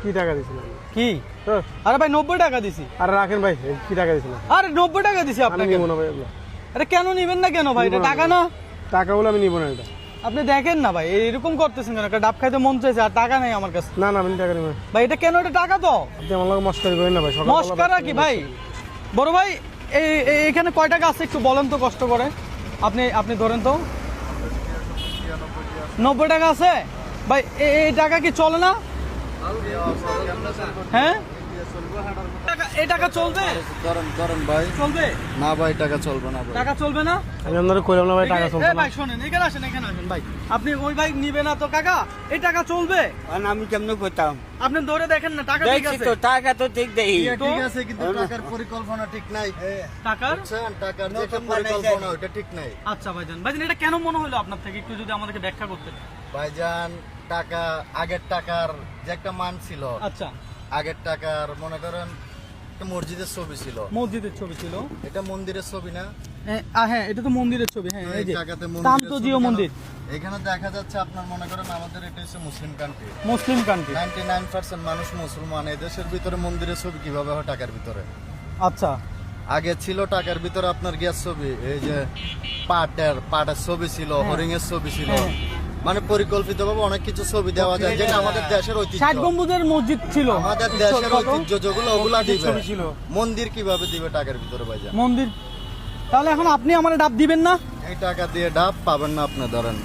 কি টাকা দিছিলেন? কি হ্যাঁ। আরে ভাই 90 টাকা দিছি। আরে রাখেন ভাই, এই কি টাকা দিছিলেন? আরে 90 টাকা দিছি আমি আপনাকে। নিব না ভাই এগুলো। আরে কেন নিবেন না কেন ভাই? এটা নিবো না টাকা ভাই। না। টাকাগুলো আমি নিব না এটা। আপনি দেখেন না ভাই এরকম করতেছেন কেন? একটা ডাব খাইতে মন চাইছে আর টাকা নেই আমার কাছে। না না, আমি টাকা নিব না। ভাই এটা কেন? এটা টাকা তো। আপনি আমার লগে মস্কারি করেন না ভাই। সকালবেলা মস্কারা কি ভাই? বড় ভাই এখানে কয় টাকা আছে একটু বলেন তো কষ্ট করে। আপনি ধরেন তো। 90 টাকা আছে ভাই। এই টাকা কি চলে না? হ্যাঁ এই টাকা চলবে? ধরেন ভাই। চলবে না ভাই, টাকা চলবে না ভাই। টাকা চলবে না? আমি আপনারা কইলাম না ভাই, টাকা চলবে না। ভাই শোনেন, এখানে আসেন ভাই। আপনি ওই ভাই নিবে না তো কাকা? এই টাকা চলবে? আমি কেমনে করতাম? আপনি ধরে দেখেন না টাকা ঠিক দেখছি আছে তো, টাকা তো ঠিক দেই। ঠিক আছে, কিন্তু টাকার পরিকল্পনা ঠিক নাই। টাকার। বুঝছেন? টাকার যে একটা নতুন বানাইছে। পরিকল্পনা ওটা ঠিক নাই। আচ্ছা ভাইজান, এটা কেন মনে হলো আপনার থেকে একটু যদি আমাদেরকে ব্যাখ্যা করতেন। ভাইজান, টাকা আগের টাকার যে একটা মান ছিল, আচ্ছা, আগের টাকার মনে করেন একটা মসজিদের ছবি ছিল, মসজিদের ছবি ছিল। এটা মন্দিরের ছবি না? হ্যাঁ এটা তো মন্দিরের ছবি। হ্যাঁ এই যে টাকাতে তান্তজিও মন্দির। এখানে দেখা যাচ্ছে আপনার মনে করেন আমাদের এটা হচ্ছে মুসলিম কান্ট্রি। মুসলিম কান্ট্রি। 99% মানুষ মুসলমান। এই দেশের ভিতরে মন্দিরের ছবি কিভাবে হয় টাকার ভিতরে? আচ্ছা, আগে ছিল টাকার ভিতরে আপনার গ্যাস ছবি, এই যে পাটের ছবি ছিল, হরিণের ছবি ছিল, হ্যাঁ। মানে পরিকল্পিতভাবে অনেক কিছু ছবি দেওয়া যায়, যেটা আমাদের দেশের ঐতিহ্য। 60 গম্বুজের মসজিদ ছিল আমাদের দেশের কত? ঐতিহ্য যেগুলো ওগুলা দিবে। ছবি ছিল। মন্দির কিভাবে দিবে টাকার ভিতরে ভাইজান? মন্দির। তাহলে এখন আপনি আমার ডাব দিবেন না এই টাকা দিয়ে ডাব পাবেন না আপনি। ধরেন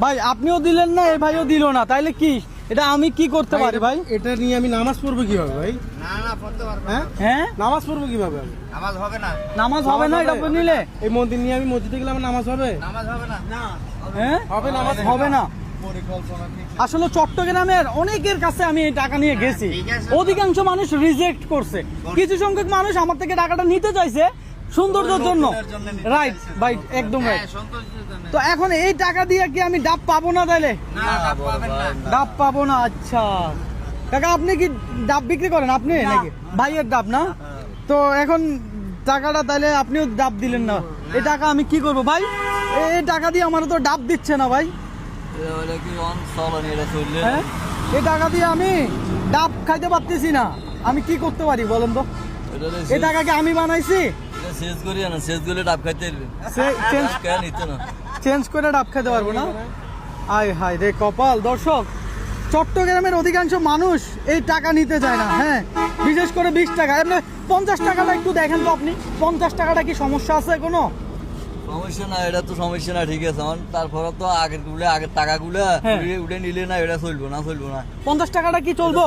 ভাই, আপনিও দিলেন না, এই ভাইও দিল না, তাইলে কি এটা আমি কি করতে পারি ভাই? এটা নিয়ে আমি নামাজ পড়বো কিভাবে ভাই? না না, পড়তে পারবো হ্যাঁ, হ্যাঁ নামাজ পড়বো কিভাবে আমি? নামাজ হবে না। নামাজ হবে না এটা নিলে? এই মন্দির নিয়ে আমি মসজিদে গেলে আমার নামাজ হবে? নামাজ হবে না। না হ্যাঁ হবে, নামাজ হবে না। পরিকল্পনা ঠিক আসলে চট্টগ্রামের অনেকের কাছে আমি এই টাকা নিয়ে গেছি, ঠিক আছে। অধিকাংশ মানুষ রিজেক্ট করছে, কিছু সংখ্যক মানুষ আমার থেকে টাকাটা নিতে চাইছে সৌন্দর্যের জন্য। নতুনের জন্য নিতে রাইট চাইছে। ভাই, একদম রাইট। হ্যাঁ, সন্তোষের জন্য। তো এখন এই টাকা দিয়ে কি আমি ডাব পাবো না তাইলে? না, ডাব পাবেন না। ডাব পাবো না, আচ্ছা। কাকা আপনি কি ডাব বিক্রি করেন আপনি নাকি? ভাইয়ের ডাব না? তো এখন টাকাটা তাইলে আপনিও ডাব দিলেন না, এই টাকা আমি কি করব ভাই? এই টাকা দিয়ে আমার তো ডাব দিচ্ছে না ভাই। হ্যাঁ, এই টাকা দিয়ে আমি ডাব খাইতে পারতেছি না, আমি কি করতে পারি বলেন তো? এই টাকা কি আমি বানাইছি? চেঞ্জ করে ডাব খাইতে পারবো না? আয় হায় রে কপাল। দর্শক, চট্টগ্রামের অধিকাংশ মানুষ এই টাকা নিতে চায় না। হ্যাঁ, বিশেষ করে 20 টাকা। আপনি 50 টাকাটা একটু দেখেন তো। আপনি 50 টাকাটা কি সমস্যা আছে কোনো? সমস্যা না, এটা তো সমস্যা না, ঠিক আছে। তারপরে তো আগের টাকাগুলো হ্যাঁ। উঠে নিলে না, এটা চলবো না। 50 টাকাটা কি চলবো?